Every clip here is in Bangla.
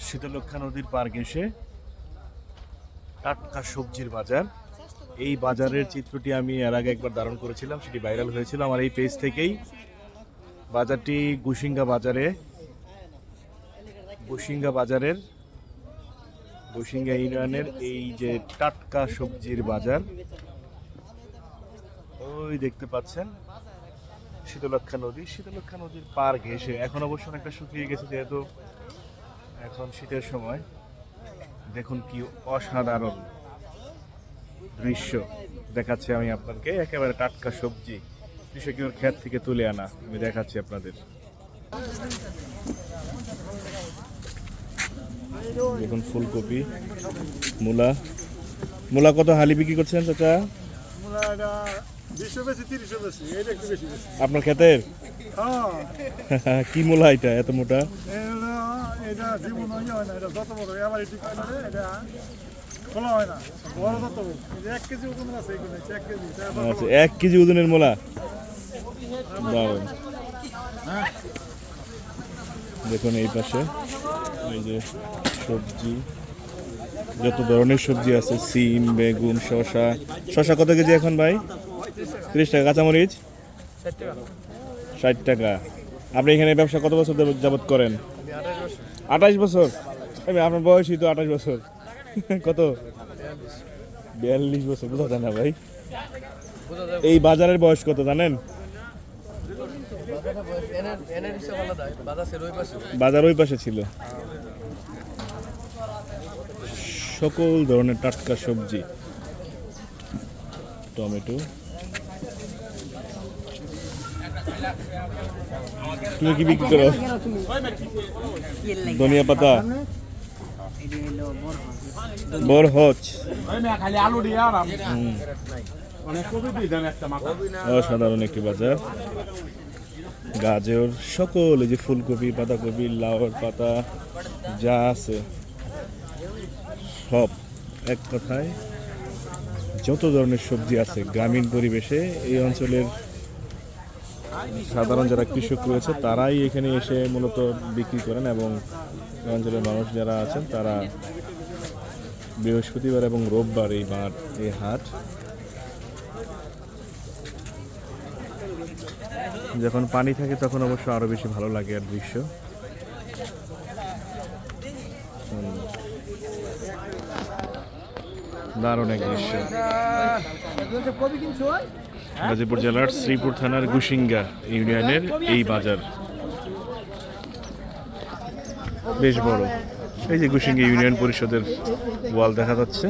শীতলক্ষ্যা নদীর পার ঘেঁষে টাটকা সবজির বাজার। এই বাজারের চিত্রটি আমি এর আগে একবার ধারণ করেছিলাম, সেটি ভাইরাল হয়েছিল আমার এই পেজ থেকেই। বাজারটি গুসিঙ্গা ইউনিয়নের এই যে টাটকা সবজির বাজার, ওই দেখতে পাচ্ছেন শীতলক্ষ্যা নদীর পার ঘেঁষে। এখন অবশ্য অনেকটা শুকিয়ে গেছে যেহেতু এখন শীতের সময়। দেখুন কি অসাধারণ দৃশ্য দেখাচ্ছি আমি আপনাকে। একেবারে টাটকা সবজি কৃষকের ক্ষেত থেকে তুলে আনা আমি দেখাচ্ছি আপনাদের। দেখুন ফুলকপি, মূলা কত হালি বিক্রি করছেন চাচা? আপনার ক্ষেতের কি মূলা এটা এত মোটা? আচ্ছা, 1 কেজি ওজনের মূলা। দারুণ। দেখুন এই পাশে এই যে সবজি, যত ধরনের সবজি আছে, সিম, বেগুন, শসা কত কেজি এখন ভাই? 30 টাকা। কাঁচামরিচ 60 টাকা। আপনি এখানে ব্যবসা কত বছর যাবত করেন? 28 বছর। আপনার বয়সই তো 28 বছর। কত? 42 বছর। বোঝা যায় না ভাই। এই বাজারের বয়স কত জানেন? বাজার ওই পাশে ছিল। সকল ধরনের টাটকা সবজি, টমেটো। তুমি কি বিক্রি করো? ধনিয়া পাতা, বরহচ। অসাধারণ একটি বাজার। গাজর, সকল এই যে ফুলকপি, পাতাকপি, লাউয়ের পাতা যা আছে সব, এক কথায় যত ধরনের সবজি আছে গ্রামীণ পরিবেশে। এই অঞ্চলের সাধারণ যারা কৃষক রয়েছে তারাই এখানে এসে মূলত বিক্রি করেন, এবং এই অঞ্চলের মানুষ যারা আছেন তারা বৃহস্পতিবার এবং রোববার এই হাট। যখন পানি থাকে তখন অবশ্য আরো বেশি ভালো লাগে আর দৃশ্য। দারুণ এক দৃশ্য। গাজীপুর জেলার শ্রীপুর থানার গুসিঙ্গা ইউনিয়নের এই বাজার বেশ বড়। এই যে গুসিঙ্গা ইউনিয়ন পরিষদের ওয়াল দেখা যাচ্ছে।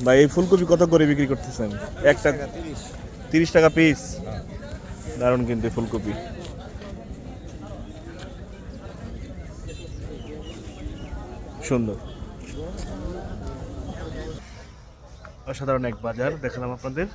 ভাই এই ফুলকপি কত করে বিক্রি করতেছেন? একটা 30 টাকা পিস। দারুণ কিন্তু ফুলকপি। সুন্দর, অসাধারণ এক বাজার দেখালাম আপনাদের।